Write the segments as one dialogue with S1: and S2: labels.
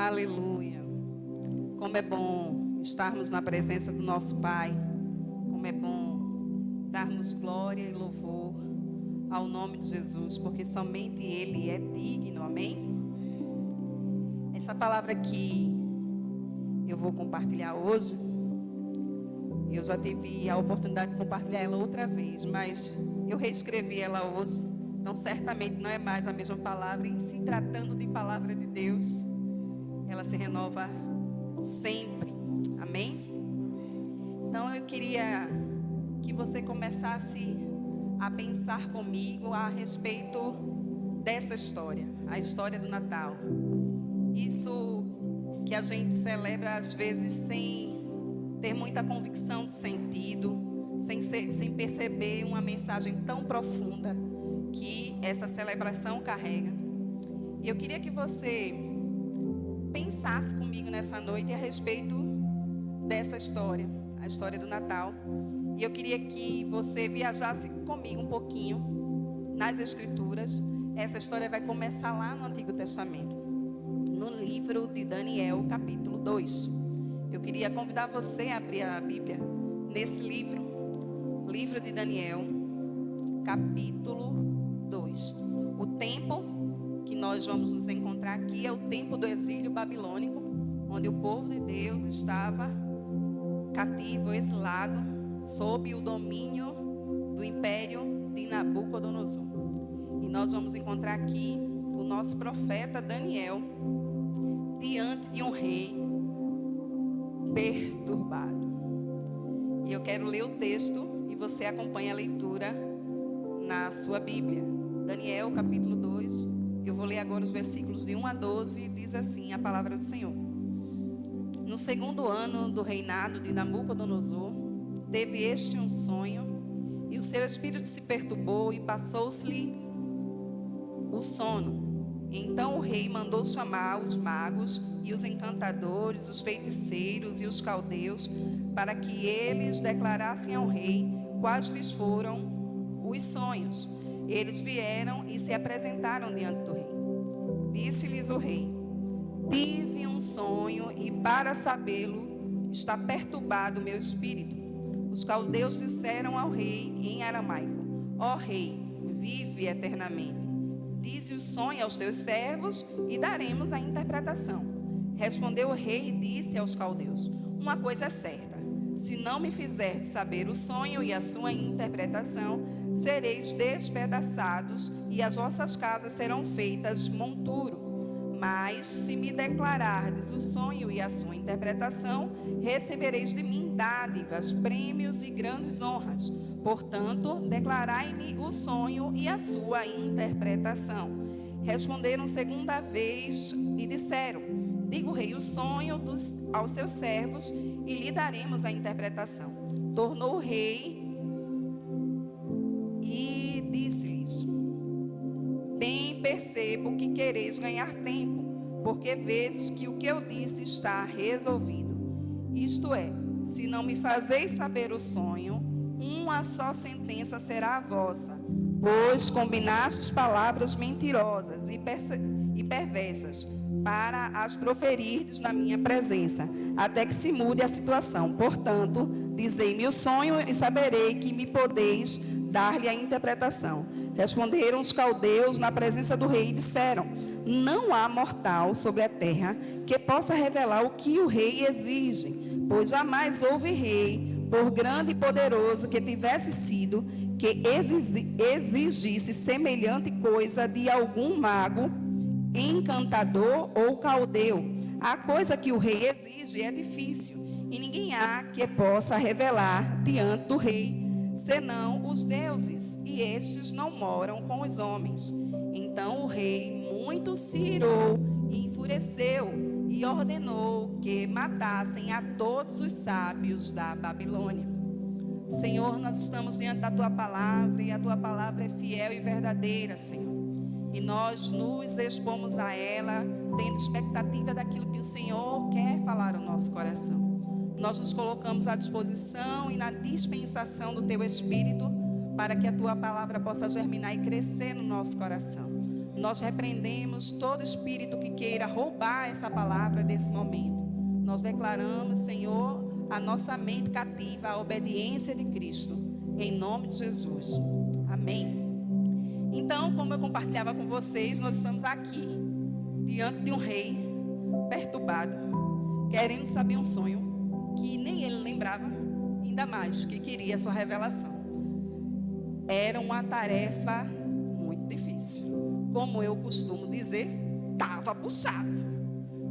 S1: Aleluia. Como é bom estarmos na presença do nosso Pai. Como é bom darmos glória e louvor ao nome de Jesus, porque somente Ele é digno, amém? Essa palavra que eu vou compartilhar hoje, eu já tive a oportunidade de compartilhar ela outra vez, mas eu reescrevi ela hoje, então certamente não é mais a mesma palavra, e se tratando de palavra de Deus, ela se renova sempre, amém? Então eu queria que você começasse a pensar comigo a respeito dessa história, a história do Natal. Isso que a gente celebra às vezes sem ter muita convicção de sentido, sem perceber uma mensagem tão profunda que essa celebração carrega. E eu queria que você pensasse comigo nessa noite a respeito dessa história, a história do Natal. E eu queria que você viajasse comigo um pouquinho nas Escrituras. Essa história vai começar lá no Antigo Testamento, no livro de Daniel, capítulo 2. Eu queria convidar você a abrir a Bíblia nesse livro de Daniel, capítulo 2. O tempo que nós vamos nos encontrar aqui é o tempo do exílio babilônico, onde o povo de Deus estava cativo, exilado, sob o domínio do império de Nabucodonosor. E nós vamos encontrar aqui o nosso profeta Daniel diante de um rei perturbado. E eu quero ler o texto e você acompanha a leitura na sua Bíblia. Daniel, capítulo 2, eu vou ler agora os versículos de 1 a 12, diz assim a palavra do Senhor. No segundo ano do reinado de Nabucodonosor, teve este um sonho, e o seu espírito se perturbou e passou-se-lhe o sono. Então o rei mandou chamar os magos e os encantadores, os feiticeiros e os caldeus, para que eles declarassem ao rei quais lhes foram os sonhos. Eles vieram e se apresentaram diante do rei. Disse-lhes o rei: tive um sonho e para sabê-lo está perturbado o meu espírito. Os caldeus disseram ao rei em aramaico: ó rei, vive eternamente. Dize o sonho aos teus servos e daremos a interpretação. Respondeu o rei e disse aos caldeus: uma coisa é certa, se não me fizerdes saber o sonho e a sua interpretação, sereis despedaçados e as vossas casas serão feitas monturo. Mas se me declarardes o sonho e a sua interpretação, recebereis de mim dádivas, prêmios e grandes honras. Portanto, declarai-me o sonho e a sua interpretação. Responderam segunda vez e disseram: diga o rei o sonho aos seus servos e lhe daremos a interpretação. Tornou o rei e disse-lhes: bem percebo que quereis ganhar tempo, porque vedes que o que eu disse está resolvido. Isto é, se não me fazeis saber o sonho, uma só sentença será a vossa, pois combinastes palavras mentirosas e perversas para as proferirdes na minha presença, até que se mude a situação. Portanto, dizei-me o sonho e saberei que me podeis dar-lhe a interpretação. Responderam os caldeus na presença do rei e disseram: não há mortal sobre a terra que possa revelar o que o rei exige, pois jamais houve rei, por grande e poderoso que tivesse sido, que exigisse semelhante coisa de algum mago, encantador ou caldeu. A coisa que o rei exige é difícil, e ninguém há que possa revelar diante do rei, senão os deuses, e estes não moram com os homens. Então o rei muito se irou e enfureceu, e ordenou que matassem a todos os sábios da Babilônia. Senhor, nós estamos diante da Tua palavra, e a Tua palavra é fiel e verdadeira, Senhor. E nós nos expomos a ela, tendo expectativa daquilo que o Senhor quer falar ao nosso coração. Nós nos colocamos à disposição e na dispensação do Teu Espírito, para que a Tua palavra possa germinar e crescer no nosso coração. Nós repreendemos todo espírito que queira roubar essa palavra desse momento. Nós declaramos, Senhor, a nossa mente cativa à obediência de Cristo, em nome de Jesus. Amém. Então, como eu compartilhava com vocês, nós estamos aqui, diante de um rei perturbado, querendo saber um sonho que nem ele lembrava, ainda mais que queria a sua revelação. Era uma tarefa muito difícil. Como eu costumo dizer, estava puxado.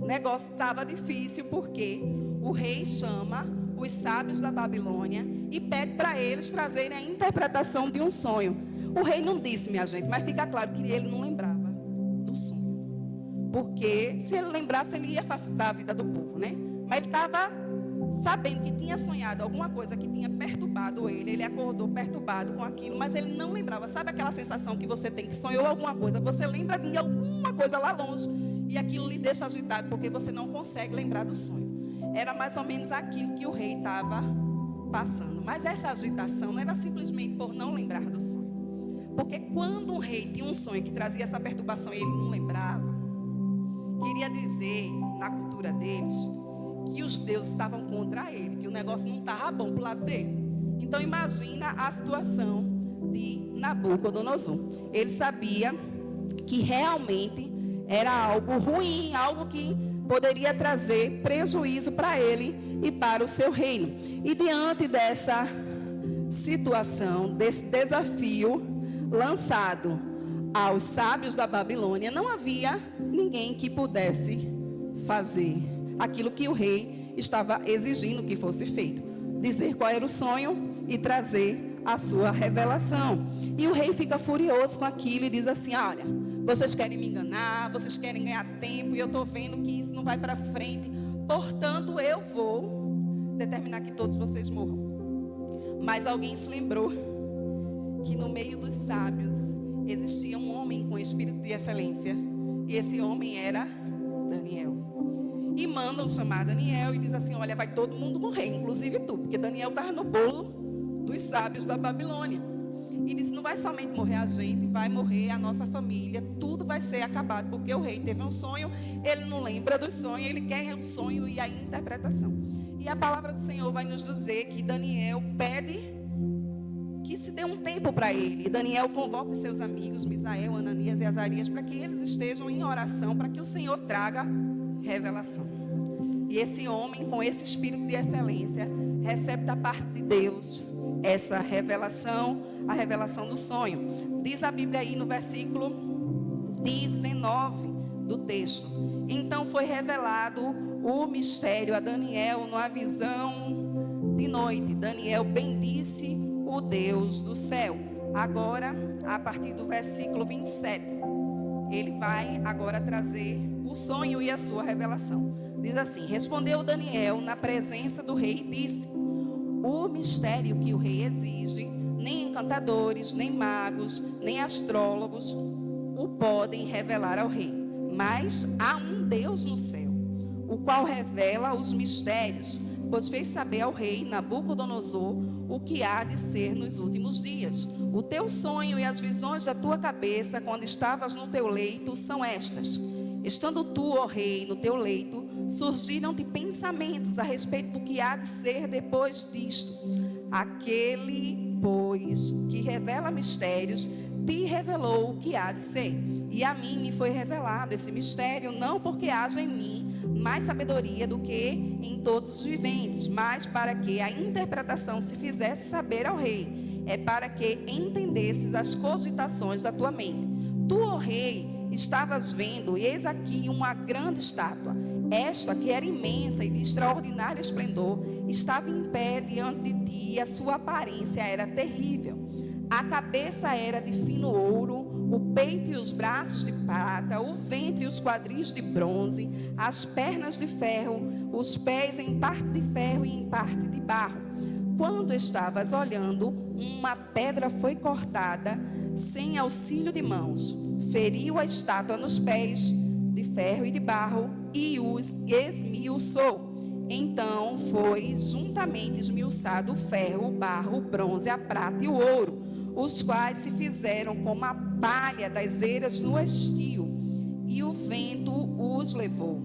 S1: O negócio estava difícil porque o rei chama os sábios da Babilônia e pede para eles trazerem a interpretação de um sonho. O rei não disse, minha gente, mas fica claro que ele não lembrava do sonho. Porque se ele lembrasse, ele ia facilitar a vida do povo, né? Mas ele estava sabendo que tinha sonhado alguma coisa que tinha perturbado ele. Ele acordou perturbado com aquilo, mas ele não lembrava. Sabe aquela sensação que você tem que sonhou alguma coisa? Você lembra de alguma coisa lá longe e aquilo lhe deixa agitado porque você não consegue lembrar do sonho. Era mais ou menos aquilo que o rei estava passando. Mas essa agitação não era simplesmente por não lembrar do sonho. Porque quando um rei tinha um sonho que trazia essa perturbação e ele não lembrava, queria dizer, na cultura deles, que os deuses estavam contra ele, que o negócio não estava bom para o lado dele. Então imagina a situação de Nabucodonosor. Ele sabia que realmente era algo ruim, algo que poderia trazer prejuízo para ele e para o seu reino. E diante dessa situação, desse desafio lançado aos sábios da Babilônia, não havia ninguém que pudesse fazer aquilo que o rei estava exigindo que fosse feito. Dizer qual era o sonho e trazer a sua revelação. E o rei fica furioso com aquilo e diz assim: olha, vocês querem me enganar, vocês querem ganhar tempo, e eu estou vendo que isso não vai para frente. Portanto, eu vou determinar que todos vocês morram. Mas alguém se lembrou que no meio dos sábios existia um homem com espírito de excelência. E esse homem era Daniel. E mandam chamar Daniel e diz assim: olha, vai todo mundo morrer, inclusive tu, porque Daniel estava no bolo dos sábios da Babilônia. E disse: não vai somente morrer a gente, vai morrer a nossa família, tudo vai ser acabado, porque o rei teve um sonho, ele não lembra do sonho, ele quer o sonho e a interpretação. E a palavra do Senhor vai nos dizer que Daniel pede que se dê um tempo para ele. E Daniel convoca os seus amigos, Misael, Ananias e Azarias, para que eles estejam em oração, para que o Senhor traga revelação. E esse homem, com esse espírito de excelência, recebe da parte de Deus essa revelação, a revelação do sonho. Diz a Bíblia aí no versículo 19 do texto: então foi revelado o mistério a Daniel numa visão de noite. Daniel bendisse o Deus do céu. Agora, a partir do versículo 27, ele vai agora trazer o sonho e a sua revelação. Diz assim: respondeu Daniel na presença do rei e disse: o mistério que o rei exige, nem encantadores, nem magos, nem astrólogos o podem revelar ao rei. Mas há um Deus no céu, o qual revela os mistérios, pois fez saber ao rei Nabucodonosor o que há de ser nos últimos dias. O teu sonho e as visões da tua cabeça, quando estavas no teu leito, são estas: estando tu, ó rei, no teu leito, surgiram-te pensamentos a respeito do que há de ser depois disto. Aquele, pois, que revela mistérios, te revelou o que há de ser. E a mim me foi revelado esse mistério, não porque haja em mim mais sabedoria do que em todos os viventes, mas para que a interpretação se fizesse saber ao rei. É para que entendesses as cogitações da tua mente. Tu, ó rei, estavas vendo, e eis aqui uma grande estátua. Esta, que era imensa e de extraordinário esplendor, estava em pé diante de ti, e a sua aparência era terrível. A cabeça era de fino ouro, o peito e os braços de prata, o ventre e os quadris de bronze, as pernas de ferro, os pés em parte de ferro e em parte de barro. Quando estavas olhando, uma pedra foi cortada, sem auxílio de mãos, feriu a estátua nos pés de ferro e de barro e os esmiuçou. Então foi juntamente esmiuçado o ferro, o barro, o bronze, a prata e o ouro, os quais se fizeram como a palha das eiras no estio, e o vento os levou,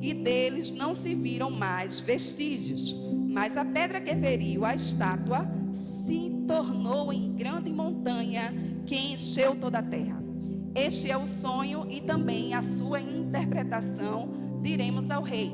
S1: e deles não se viram mais vestígios. Mas a pedra que feriu a estátua se tornou em grande montanha que encheu toda a terra. Este é o sonho e também a sua interpretação. Diremos ao rei: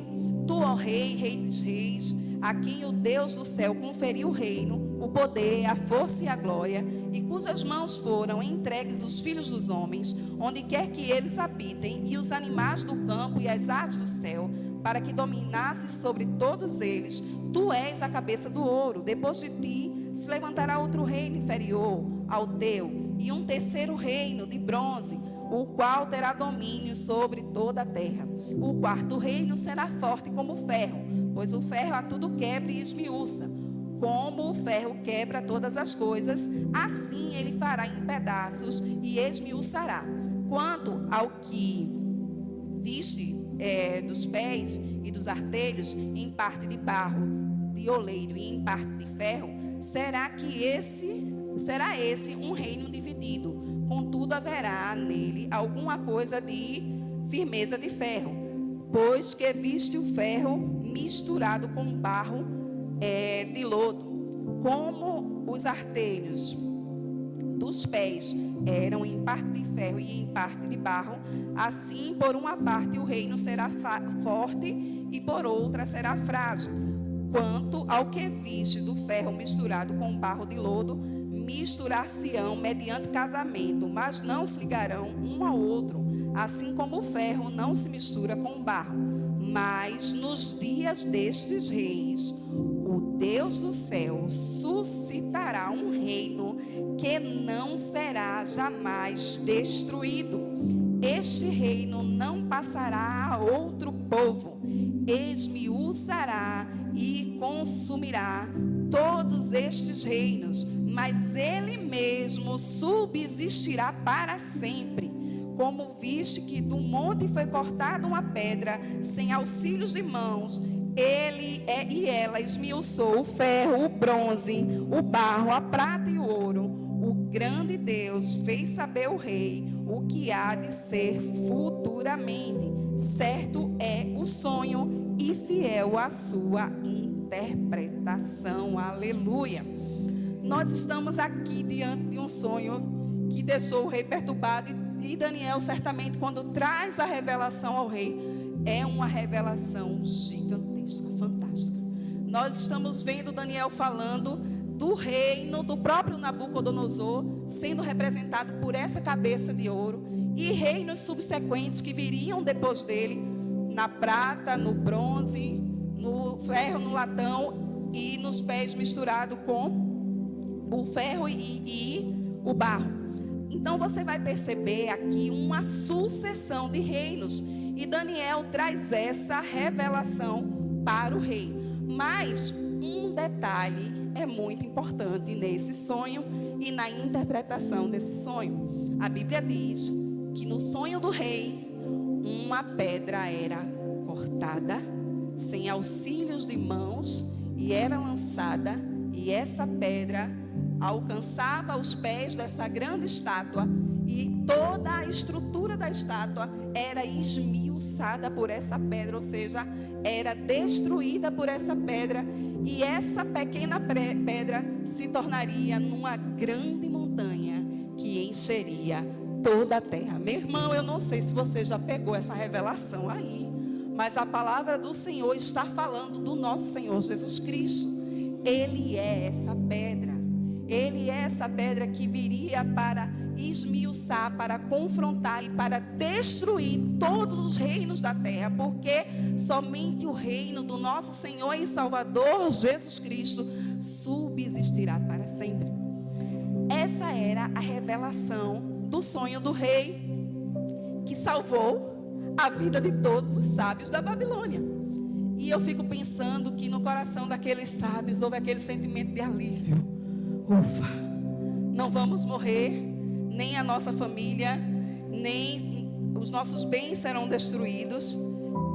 S1: Tu, ó rei, rei dos reis, a quem o Deus do céu conferiu o reino, o poder, a força e a glória, e cujas mãos foram entregues os filhos dos homens, onde quer que eles habitem, e os animais do campo e as aves do céu, para que dominasse sobre todos eles. Tu és a cabeça do ouro. Depois de ti se levantará outro reino inferior ao teu, e um terceiro reino de bronze, o qual terá domínio sobre toda a terra. O quarto reino será forte como o ferro, pois o ferro a tudo quebra e esmiuça. Como o ferro quebra todas as coisas, assim ele fará em pedaços e esmiuçará. Quanto ao que viste dos pés e dos artelhos, em parte de barro, de oleiro e em parte de ferro, será esse um reino dividido. Contudo, haverá nele alguma coisa de firmeza de ferro, pois que viste o ferro misturado com barro de lodo. Como os artelhos dos pés eram em parte de ferro e em parte de barro, assim por uma parte o reino será forte e por outra será frágil. Quanto ao que viste do ferro misturado com barro de lodo, misturar-se-ão mediante casamento, mas não se ligarão um ao outro, assim como o ferro não se mistura com o barro. Mas nos dias destes reis, o Deus do céu suscitará um reino que não será jamais destruído. Este reino não passará a outro povo, esmiuçará e consumirá todos estes reinos, mas ele mesmo subsistirá para sempre. Como viste que do monte foi cortada uma pedra sem auxílios de mãos, ela esmiuçou o ferro, o bronze, o barro, a prata e o ouro. O grande Deus fez saber ao rei o que há de ser futuramente. Certo é o sonho e fiel a sua interpretação. Aleluia. Nós estamos aqui diante de um sonho que deixou o rei perturbado, e Daniel, certamente, quando traz a revelação ao rei, é uma revelação gigantesca, fantástica. Nós estamos vendo Daniel falando do reino do próprio Nabucodonosor, sendo representado por essa cabeça de ouro, e reinos subsequentes que viriam depois dele, na prata, no bronze, no ferro, no latão, e nos pés misturado com o ferro e o barro. Então você vai perceber aqui uma sucessão de reinos, e Daniel traz essa revelação para o rei. Mas um detalhe é muito importante nesse sonho e na interpretação desse sonho. A Bíblia diz que no sonho do rei, uma pedra era cortada sem auxílios de mãos e era lançada, e essa pedra alcançava os pés dessa grande estátua, e toda a estrutura da estátua era esmiuçada por essa pedra, ou seja, era destruída por essa pedra, e essa pequena pedra se tornaria numa grande montanha que encheria toda a terra. Meu irmão, eu não sei se você já pegou essa revelação aí, mas a palavra do Senhor está falando do nosso Senhor Jesus Cristo. Ele é essa pedra. Ele é essa pedra que viria para esmiuçar, para confrontar e para destruir todos os reinos da terra, porque somente o reino do nosso Senhor e Salvador Jesus Cristo subsistirá para sempre. Essa era a revelação do sonho do rei, que salvou a vida de todos os sábios da Babilônia. E eu fico pensando que no coração daqueles sábios houve aquele sentimento de alívio. Ufa, não vamos morrer, nem a nossa família, nem os nossos bens serão destruídos.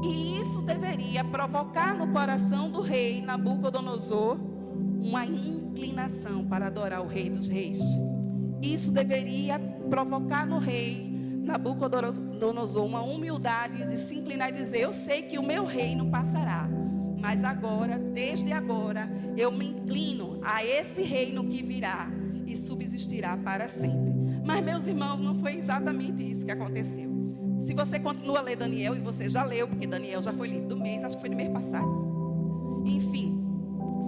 S1: E isso deveria provocar no coração do rei Nabucodonosor uma inclinação para adorar o Rei dos Reis. Isso deveria provocar no rei Nabucodonosor uma humildade de se inclinar e dizer: eu sei que o meu reino passará, mas agora, desde agora, eu me inclino a esse reino que virá e subsistirá para sempre. Mas, meus irmãos, não foi exatamente isso que aconteceu. Se você continua a ler Daniel, e você já leu, porque Daniel já foi livro do mês, acho que foi no mês passado. Enfim,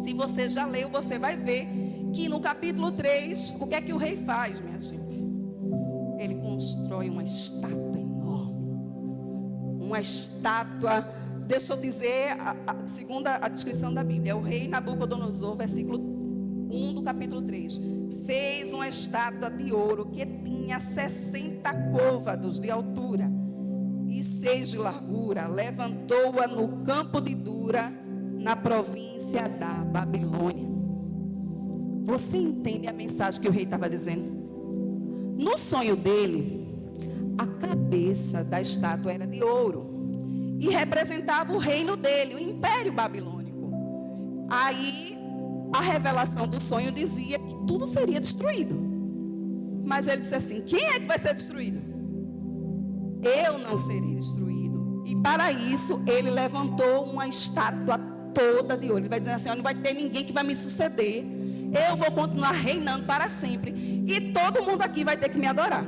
S1: se você já leu, você vai ver que no capítulo 3, o que é que o rei faz, minha gente? Ele constrói uma estátua enorme. Uma estátua, deixa eu dizer, segundo a descrição da Bíblia, o rei Nabucodonosor, versículo 1 do capítulo 3, fez uma estátua de ouro que tinha 60 côvados de altura e 6 de largura. Levantou-a no campo de Dura, na província da Babilônia. Você entende a mensagem que o rei estava dizendo? No sonho dele, a cabeça da estátua era de ouro e representava o reino dele, o Império Babilônico. Aí, a revelação do sonho dizia que tudo seria destruído. Mas ele disse assim: quem é que vai ser destruído? Eu não serei destruído. E para isso, ele levantou uma estátua toda de ouro. Ele vai dizer assim: não vai ter ninguém que vai me suceder. Eu vou continuar reinando para sempre. E todo mundo aqui vai ter que me adorar.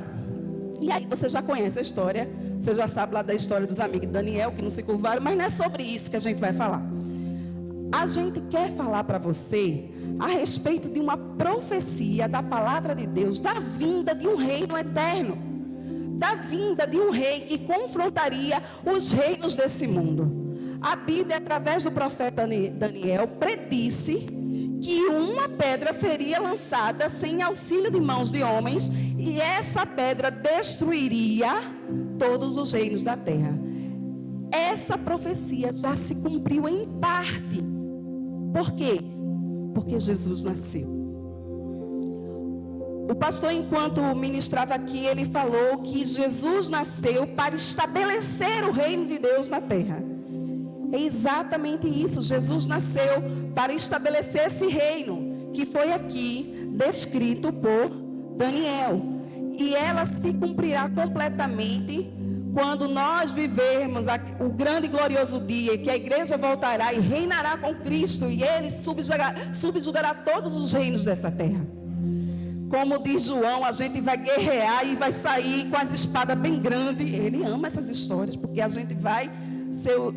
S1: E aí você já conhece a história. Você já sabe lá da história dos amigos de Daniel, que não se curvaram. Mas não é sobre isso que a gente vai falar. A gente quer falar para você a respeito de uma profecia da palavra de Deus, da vinda de um reino eterno. Da vinda de um rei que confrontaria os reinos desse mundo. A Bíblia, através do profeta Daniel, predisse que uma pedra seria lançada sem auxílio de mãos de homens, e essa pedra destruiria todos os reinos da terra. Essa profecia já se cumpriu em parte. Por quê? Porque Jesus nasceu. O pastor, enquanto ministrava aqui, ele falou que Jesus nasceu para estabelecer o reino de Deus na terra. É exatamente isso. Jesus nasceu para estabelecer esse reino que foi aqui descrito por Daniel. E ela se cumprirá completamente quando nós vivermos o grande e glorioso dia que a igreja voltará e reinará com Cristo, e ele subjugará todos os reinos dessa terra. Como diz João, a gente vai guerrear e vai sair com as espadas bem grandes. Ele ama essas histórias, porque a gente vai ser o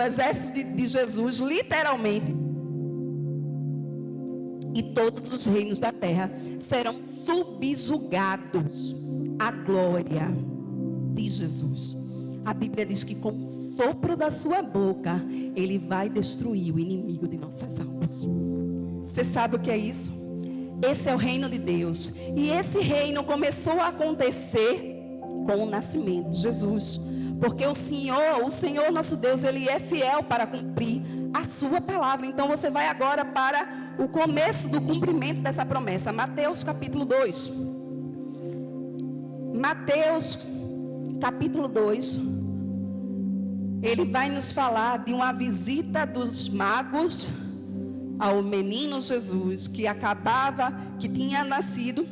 S1: exército de Jesus, literalmente. E todos os reinos da terra serão subjugados à glória de Jesus. A Bíblia diz que com o sopro da sua boca, ele vai destruir o inimigo de nossas almas. Você sabe o que é isso? Esse é o reino de Deus. E esse reino começou a acontecer com o nascimento de Jesus. Porque o Senhor nosso Deus, ele é fiel para cumprir a sua palavra. Então você vai agora para o começo do cumprimento dessa promessa. Mateus capítulo 2. Mateus capítulo 2. Ele vai nos falar de uma visita dos magos ao menino Jesus, que tinha nascido,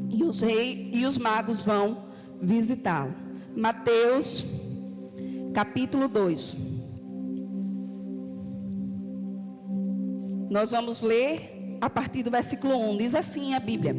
S1: e os reis e os magos vão visitá-lo. Mateus capítulo 2. Nós vamos ler a partir do versículo 1. Diz assim a Bíblia: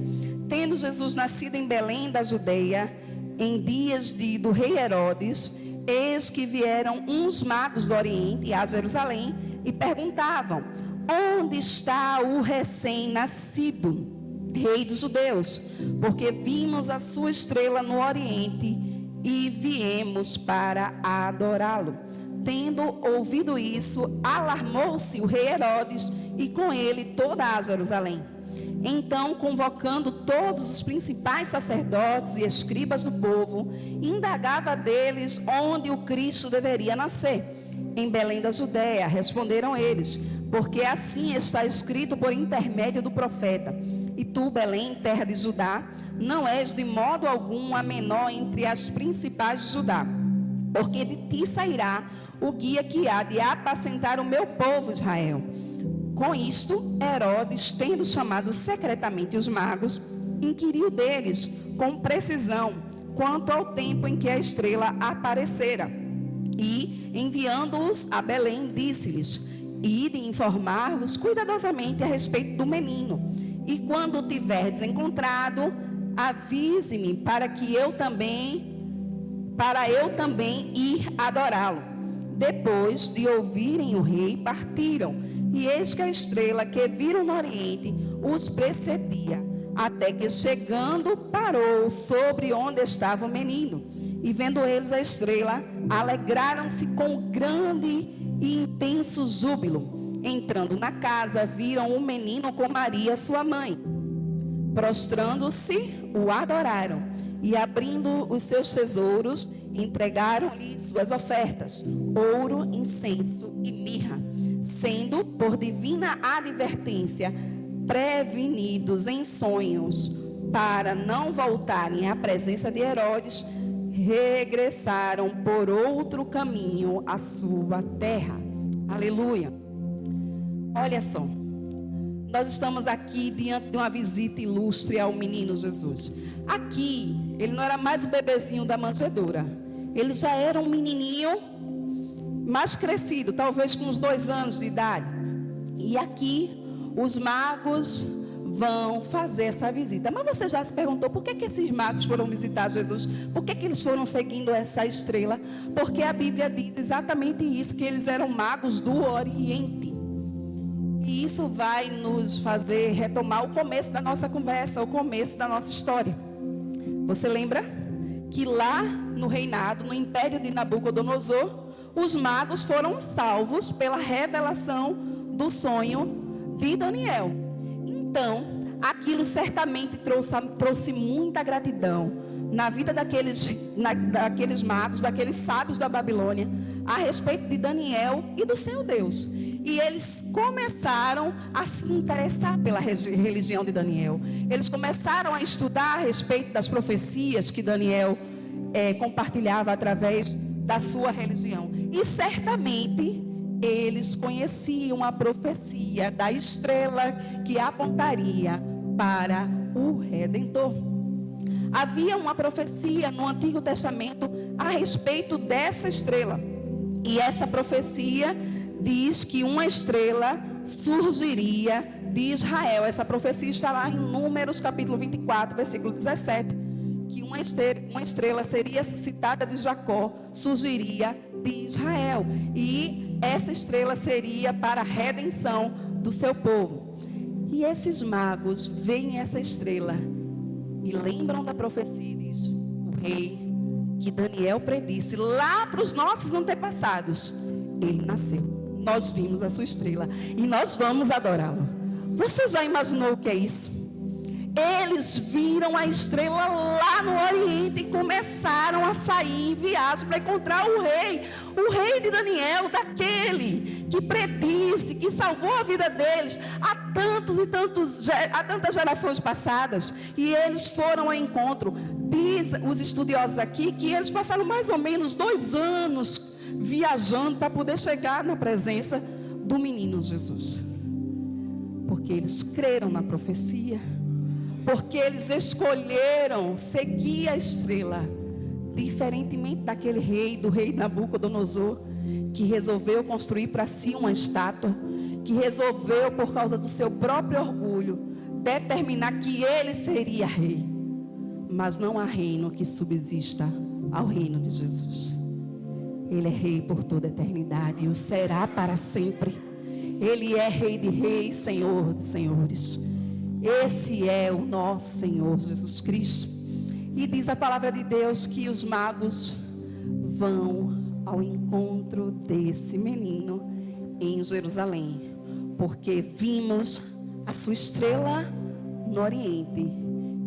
S1: tendo Jesus nascido em Belém da Judeia, em dias do rei Herodes, eis que vieram uns magos do Oriente a Jerusalém e perguntavam: onde está o recém-nascido rei dos judeus? Porque vimos a sua estrela no Oriente e viemos para adorá-lo. Tendo ouvido isso, alarmou-se o rei Herodes e com ele toda a Jerusalém. Então, convocando todos os principais sacerdotes e escribas do povo, indagava deles onde o Cristo deveria nascer. Em Belém da Judeia, responderam eles, porque assim está escrito por intermédio do profeta: e tu, Belém, terra de Judá, não és de modo algum a menor entre as principais de Judá, porque de ti sairá o guia que há de apacentar o meu povo Israel. Com isto, Herodes, tendo chamado secretamente os magos, inquiriu deles com precisão quanto ao tempo em que a estrela aparecera. E, enviando-os a Belém, disse-lhes: ide informar-vos cuidadosamente a respeito do menino. E quando o tiverdes encontrado, avise-me para eu também ir adorá-lo. Depois de ouvirem o rei, partiram. E eis que a estrela que viram no oriente os precedia, até que, chegando, parou sobre onde estava o menino. E vendo eles a estrela, alegraram-se com grande e intenso júbilo. Entrando na casa, viram o menino com Maria, sua mãe. Prostrando-se, o adoraram. E, abrindo os seus tesouros, entregaram-lhe suas ofertas: ouro, incenso e mirra. Sendo, por divina advertência, prevenidos em sonhos, para não voltarem à presença de Herodes, regressaram por outro caminho à sua terra. Aleluia. Olha só, nós estamos aqui diante de uma visita ilustre ao menino Jesus. Aqui, ele não era mais o bebezinho da manjedoura, ele já era um menininho mais crescido, talvez com uns 2 anos de idade. E aqui, os magos vão fazer essa visita. Mas você já se perguntou por que esses magos foram visitar Jesus? Por que eles foram seguindo essa estrela? Porque a Bíblia diz exatamente isso, que eles eram magos do Oriente. E isso vai nos fazer retomar o começo da nossa conversa, o começo da nossa história. Você lembra que lá no reinado, no império de Nabucodonosor, os magos foram salvos pela revelação do sonho de Daniel. Então, aquilo certamente trouxe muita gratidão na vida daqueles magos, daqueles sábios da Babilônia, a respeito de Daniel e do seu Deus. E eles começaram a se interessar pela religião de Daniel. Eles começaram a estudar a respeito das profecias que Daniel compartilhava através da sua religião. E certamente eles conheciam a profecia da estrela que apontaria para o Redentor. Havia uma profecia no Antigo Testamento a respeito dessa estrela. E essa profecia diz que uma estrela surgiria de Israel. Essa profecia está lá em Números capítulo 24, versículo 17. Que uma estrela seria suscitada de Jacó, surgiria de Israel. E essa estrela seria para a redenção do seu povo. E esses magos veem essa estrela e lembram da profecia e diz: o rei que Daniel predisse lá para os nossos antepassados, ele nasceu. Nós vimos a sua estrela e nós vamos adorá-lo. Você já imaginou o que é isso? Eles viram a estrela lá no Oriente e começaram a sair em viagem para encontrar o rei de Daniel, daquele que predisse, que salvou a vida deles há tantas gerações passadas. E eles foram ao encontro. Diz os estudiosos aqui que eles passaram mais ou menos 2 anos viajando para poder chegar na presença do menino Jesus. Porque eles creram na profecia, porque eles escolheram seguir a estrela, diferentemente daquele rei, do rei Nabucodonosor, que resolveu construir para si uma estátua, que resolveu, por causa do seu próprio orgulho, determinar que ele seria rei. Mas não há reino que subsista ao reino de Jesus. Ele é rei por toda a eternidade e o será para sempre. Ele é rei de reis, Senhor de senhores. Esse é o nosso Senhor Jesus Cristo. E diz a palavra de Deus que os magos vão ao encontro desse menino em Jerusalém, porque vimos a sua estrela no Oriente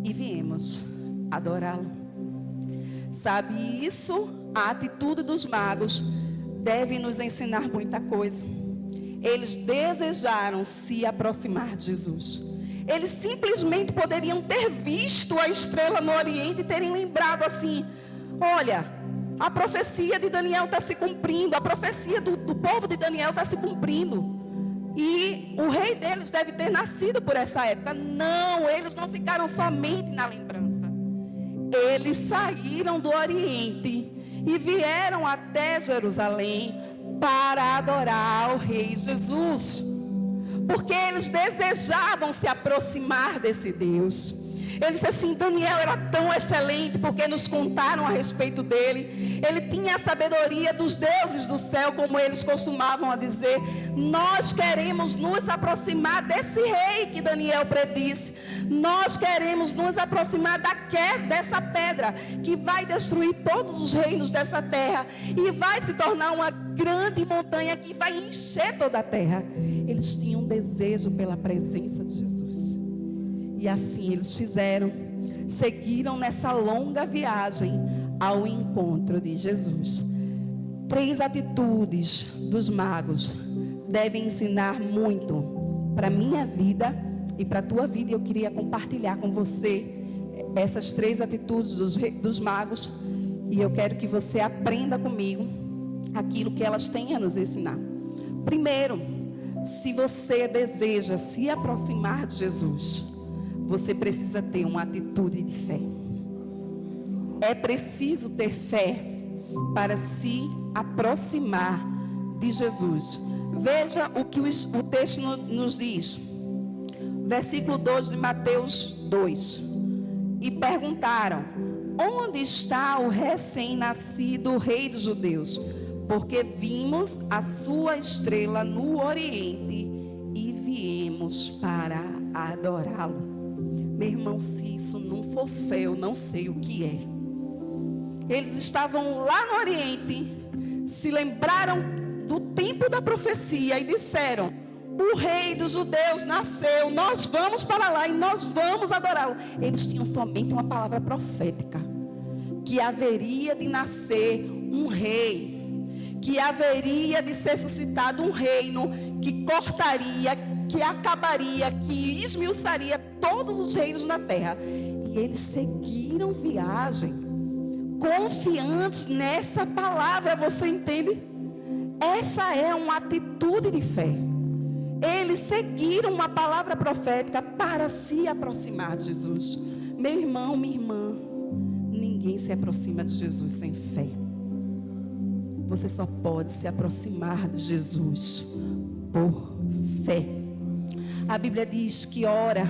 S1: e viemos adorá-lo. Sabe isso? A atitude dos magos deve nos ensinar muita coisa. Eles desejaram se aproximar de Jesus. Eles simplesmente poderiam ter visto a estrela no Oriente e terem lembrado assim: olha, a profecia de Daniel está se cumprindo, a profecia do povo de Daniel está se cumprindo. E o rei deles deve ter nascido por essa época. Não, eles não ficaram somente na lembrança. Eles saíram do Oriente e vieram até Jerusalém para adorar ao Rei Jesus, porque eles desejavam se aproximar desse Deus. Ele disse assim: Daniel era tão excelente porque nos contaram a respeito dele. Ele tinha a sabedoria dos deuses do céu, como eles costumavam a dizer. Nós queremos nos aproximar desse rei que Daniel predisse. Nós queremos nos aproximar dessa pedra que vai destruir todos os reinos dessa terra e vai se tornar uma grande montanha que vai encher toda a terra. Eles tinham um desejo pela presença de Jesus. E assim eles fizeram, seguiram nessa longa viagem ao encontro de Jesus. 3 atitudes dos magos devem ensinar muito para a minha vida e para a tua vida. E eu queria compartilhar com você essas 3 atitudes dos magos. E eu quero que você aprenda comigo aquilo que elas têm a nos ensinar. Primeiro, se você deseja se aproximar de Jesus, você precisa ter uma atitude de fé. É preciso ter fé para se aproximar de Jesus. Veja o que o texto nos diz. Versículo 2 de Mateus 2. E perguntaram: onde está o recém-nascido rei dos judeus? Porque vimos a sua estrela no Oriente e viemos para adorá-lo. Meu irmão, se isso não for fé, eu não sei o que é. Eles estavam lá no Oriente, se lembraram do tempo da profecia e disseram: o rei dos judeus nasceu, nós vamos para lá e nós vamos adorá-lo. Eles tinham somente uma palavra profética, que haveria de nascer um rei, que haveria de ser suscitado um reino que cortaria, que acabaria, que esmiuçaria todos os reinos da terra. E eles seguiram viagem, confiantes nessa palavra. Você entende? Essa é uma atitude de fé. Eles seguiram uma palavra profética para se aproximar de Jesus. Meu irmão, minha irmã, ninguém se aproxima de Jesus sem fé. Você só pode se aproximar de Jesus por fé. A Bíblia diz que, ora,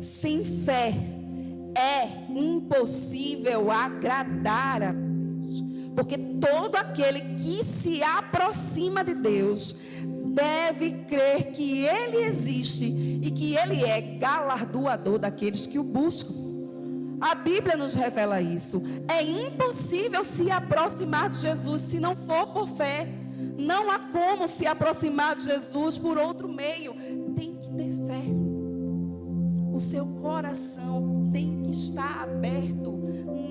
S1: sem fé é impossível agradar a Deus. Porque todo aquele que se aproxima de Deus deve crer que Ele existe e que Ele é galardoador daqueles que o buscam. A Bíblia nos revela isso. É impossível se aproximar de Jesus se não for por fé. Não há como se aproximar de Jesus por outro meio. Tem que ter fé. O seu coração tem que estar aberto,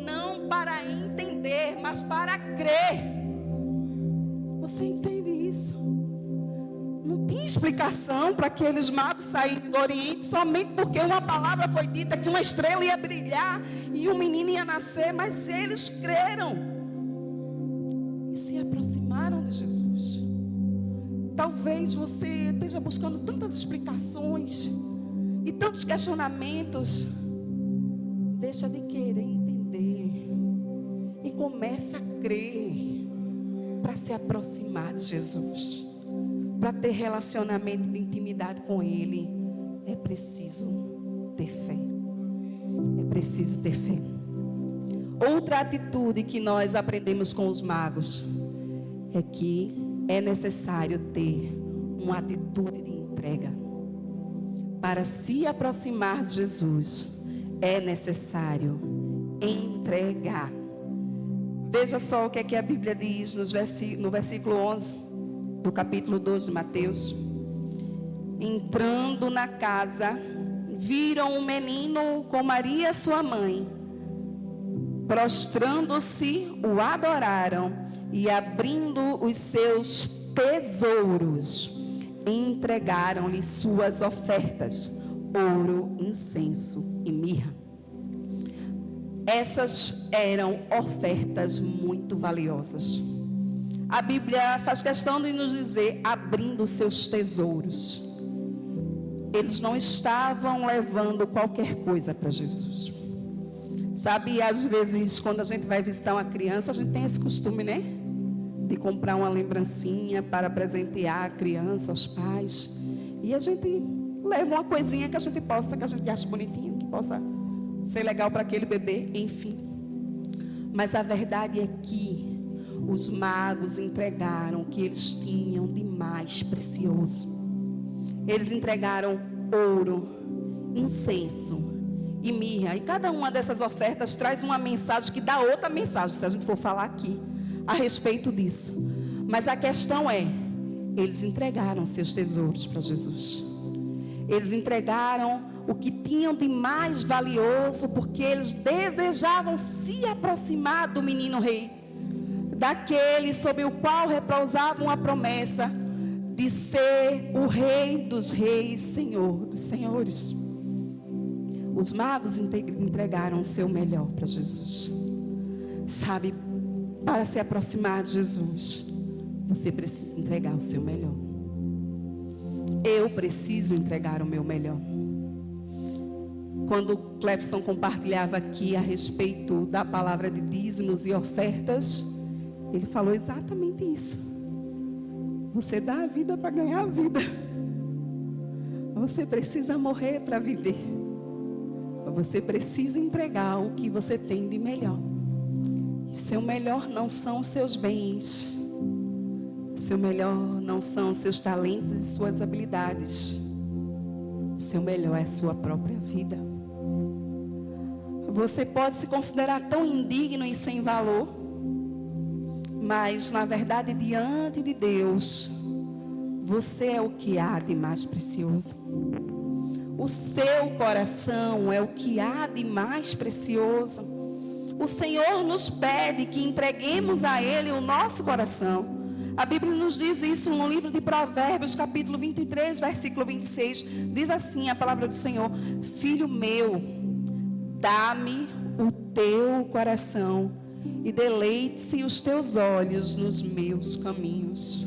S1: não para entender, mas para crer. Você entende isso? Não tinha explicação para aqueles magos saírem do Oriente somente porque uma palavra foi dita que uma estrela ia brilhar e um menino ia nascer, mas eles creram e se aproximaram de Jesus. Talvez você esteja buscando tantas explicações e tantos questionamentos. Deixa de querer entender e começa a crer para se aproximar de Jesus. Para ter relacionamento de intimidade com Ele, é preciso ter fé. É preciso ter fé. Outra atitude que nós aprendemos com os magos é que é necessário ter uma atitude de entrega. Para se aproximar de Jesus, é necessário entregar. Veja só o que é que a Bíblia diz no versículo 11. Do capítulo 2 de Mateus. Entrando na casa, viram um menino com Maria, sua mãe. Prostrando-se, o adoraram e, abrindo os seus tesouros, entregaram-lhe suas ofertas: ouro, incenso e mirra. Essas eram ofertas muito valiosas. A Bíblia faz questão de nos dizer, abrindo seus tesouros. Eles não estavam levando qualquer coisa para Jesus. Sabe, às vezes, quando a gente vai visitar uma criança, a gente tem esse costume, né? De comprar uma lembrancinha para presentear a criança, os pais. E a gente leva uma coisinha que a gente acha bonitinho, que possa ser legal para aquele bebê, enfim. Mas a verdade é que os magos entregaram o que eles tinham de mais precioso. Eles entregaram ouro, incenso e mirra. E cada uma dessas ofertas traz uma mensagem que dá outra mensagem, se a gente for falar aqui a respeito disso. Mas a questão é, eles entregaram seus tesouros para Jesus. Eles entregaram o que tinham de mais valioso, porque eles desejavam se aproximar do menino rei, daquele sobre o qual repousava uma promessa de ser o rei dos reis, senhor dos senhores. Os magos entregaram o seu melhor para Jesus. Sabe, para se aproximar de Jesus, você precisa entregar o seu melhor. Eu preciso entregar o meu melhor. Quando o Clefson compartilhava aqui a respeito da palavra de dízimos e ofertas, ele falou exatamente isso. Você dá a vida para ganhar a vida. Você precisa morrer para viver. Você precisa entregar o que você tem de melhor. E seu melhor não são os seus bens. Seu melhor não são os seus talentos e suas habilidades. O seu melhor é a sua própria vida. Você pode se considerar tão indigno e sem valor, mas na verdade diante de Deus, você é o que há de mais precioso. O seu coração é o que há de mais precioso. O Senhor nos pede que entreguemos a Ele o nosso coração. A Bíblia nos diz isso no livro de Provérbios, capítulo 23, versículo 26. Diz assim a palavra do Senhor: Filho meu, dá-me o teu coração e deleite-se os teus olhos nos meus caminhos.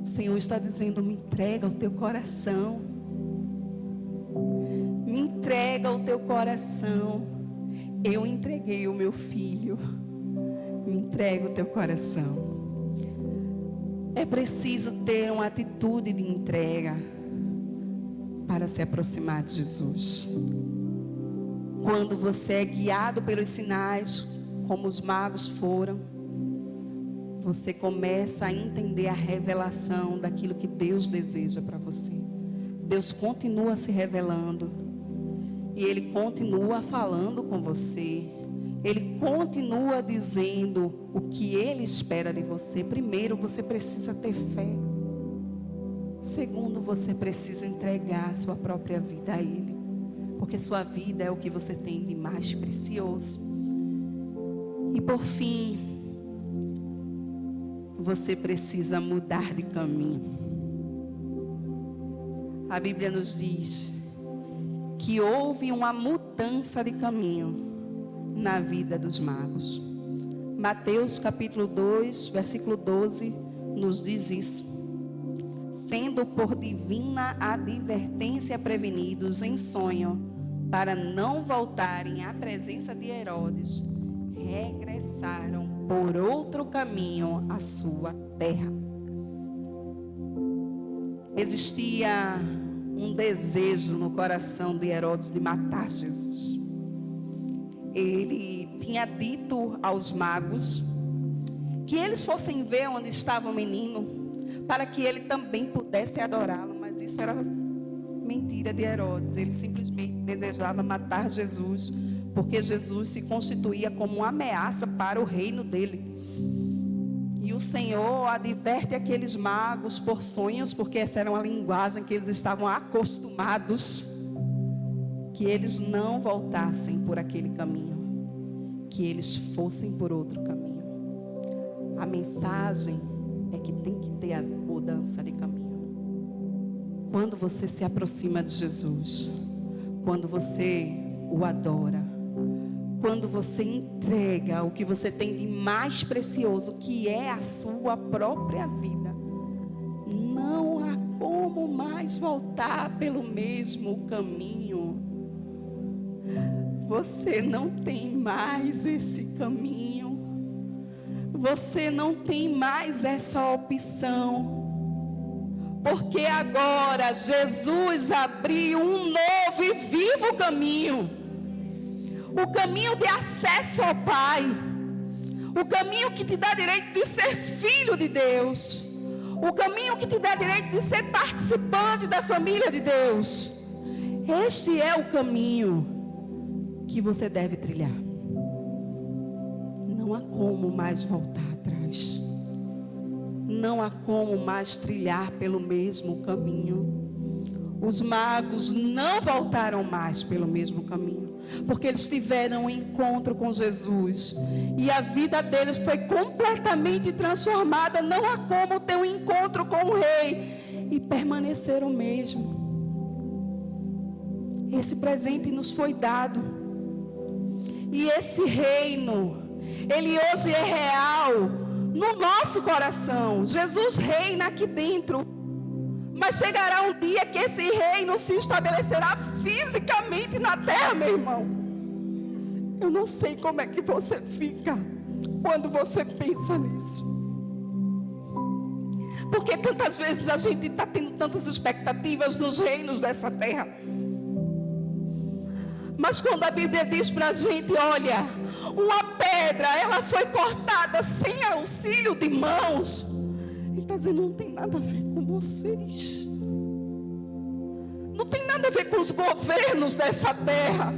S1: O Senhor está dizendo: me entrega o teu coração. Me entrega o teu coração. Eu entreguei o meu filho. Me entrega o teu coração. É preciso ter uma atitude de entrega para se aproximar de Jesus. Quando você é guiado pelos sinais, como os magos foram, você começa a entender a revelação daquilo que Deus deseja para você. Deus continua se revelando e Ele continua falando com você. Ele continua dizendo o que Ele espera de você. Primeiro, você precisa ter fé. Segundo, você precisa entregar a sua própria vida a Ele, porque sua vida é o que você tem de mais precioso. E por fim, você precisa mudar de caminho. A Bíblia nos diz que houve uma mudança de caminho na vida dos magos. Mateus capítulo 2, versículo 12, nos diz isso. Sendo por divina advertência prevenidos em sonho, para não voltarem à presença de Herodes, regressaram por outro caminho à sua terra. Existia um desejo no coração de Herodes de matar Jesus. Ele tinha dito aos magos que eles fossem ver onde estava o menino, para que ele também pudesse adorá-lo, mas isso era mentira de Herodes. Ele simplesmente desejava matar Jesus, porque Jesus se constituía como uma ameaça para o reino dele. E o Senhor adverte aqueles magos por sonhos, porque essa era uma linguagem que eles estavam acostumados, que eles não voltassem por aquele caminho, que eles fossem por outro caminho. A mensagem é que tem que ter a mudança de caminho. Quando você se aproxima de Jesus, quando você o adora, quando você entrega o que você tem de mais precioso, que é a sua própria vida, não há como mais voltar pelo mesmo caminho. Você não tem mais esse caminho. Você não tem mais essa opção. Porque agora Jesus abriu um novo e vivo caminho. O caminho de acesso ao Pai. O caminho que te dá direito de ser filho de Deus. O caminho que te dá direito de ser participante da família de Deus. Este é o caminho que você deve trilhar. Não há como mais voltar atrás. Não há como mais trilhar pelo mesmo caminho. Os magos não voltaram mais pelo mesmo caminho, porque eles tiveram um encontro com Jesus e a vida deles foi completamente transformada. Não há como ter um encontro com o Rei e permanecer o mesmo. Esse presente nos foi dado, e esse reino, ele hoje é real no nosso coração. Jesus reina aqui dentro, mas chegará um dia que esse reino se estabelecerá fisicamente na terra, meu irmão. Eu não sei como é que você fica quando você pensa nisso, porque tantas vezes a gente está tendo tantas expectativas nos reinos dessa terra. Mas quando a Bíblia diz para a gente, olha, uma pedra, ela foi cortada sem auxílio de mãos, ele está dizendo, não tem nada a ver com vocês. Não tem nada a ver com os governos dessa terra.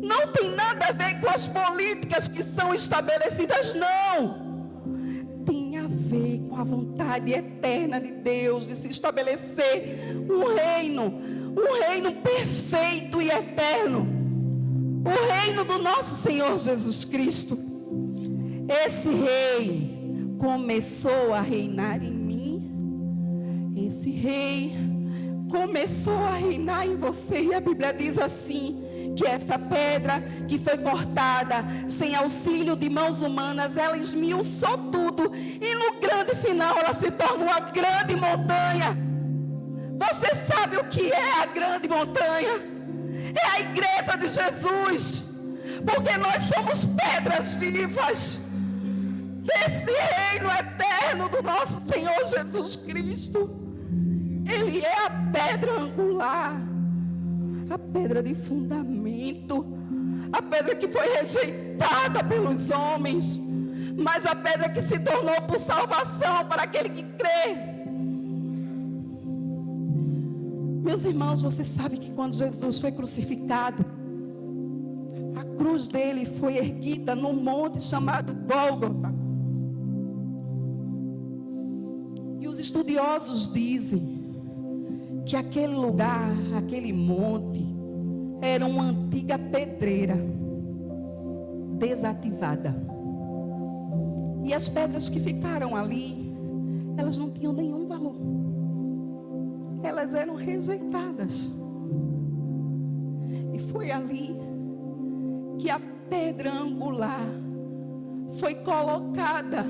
S1: Não tem nada a ver com as políticas que são estabelecidas, não. Tem a ver com a vontade eterna de Deus de se estabelecer um reino perfeito e eterno, o reino do nosso Senhor Jesus Cristo. Esse rei começou a reinar em mim, esse rei começou a reinar em você, e a Bíblia diz assim, que essa pedra que foi cortada sem auxílio de mãos humanas, ela esmiuçou tudo, e no grande final ela se torna uma grande montanha. Você sabe o que é a grande montanha? É a igreja de Jesus, porque nós somos pedras vivas desse reino eterno do nosso Senhor Jesus Cristo. Ele é a pedra angular, a pedra de fundamento, a pedra que foi rejeitada pelos homens, mas a pedra que se tornou por salvação para aquele que crê. Meus irmãos, você sabe que quando Jesus foi crucificado, a cruz dele foi erguida num monte chamado Gólgota. E os estudiosos dizem que aquele lugar, aquele monte, era uma antiga pedreira desativada. E as pedras que ficaram ali, elas não tinham nenhum valor. Elas eram rejeitadas. E foi ali que a pedra angular foi colocada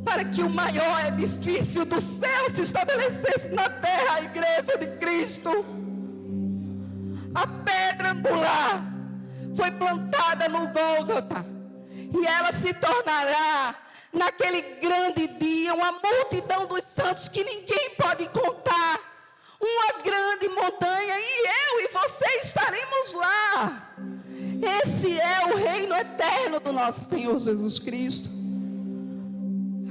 S1: para que o maior edifício do céu se estabelecesse na terra, a igreja de Cristo. A pedra angular foi plantada no Gólgota, e ela se tornará naquele grande dia uma multidão dos santos que ninguém pode contar, uma grande montanha, e eu e você estaremos lá. Esse é o reino eterno do nosso Senhor Jesus Cristo.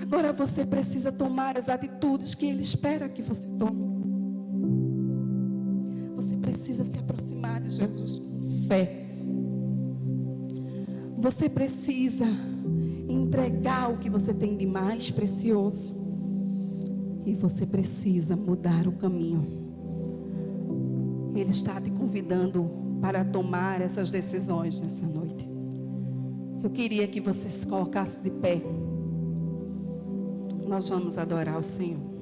S1: Agora você precisa tomar as atitudes que Ele espera que você tome. Você precisa se aproximar de Jesus com fé. Você precisa entregar o que você tem de mais precioso. E você precisa mudar o caminho. Ele está te convidando para tomar essas decisões nessa noite. Eu queria que você se colocasse de pé. Nós vamos adorar o Senhor.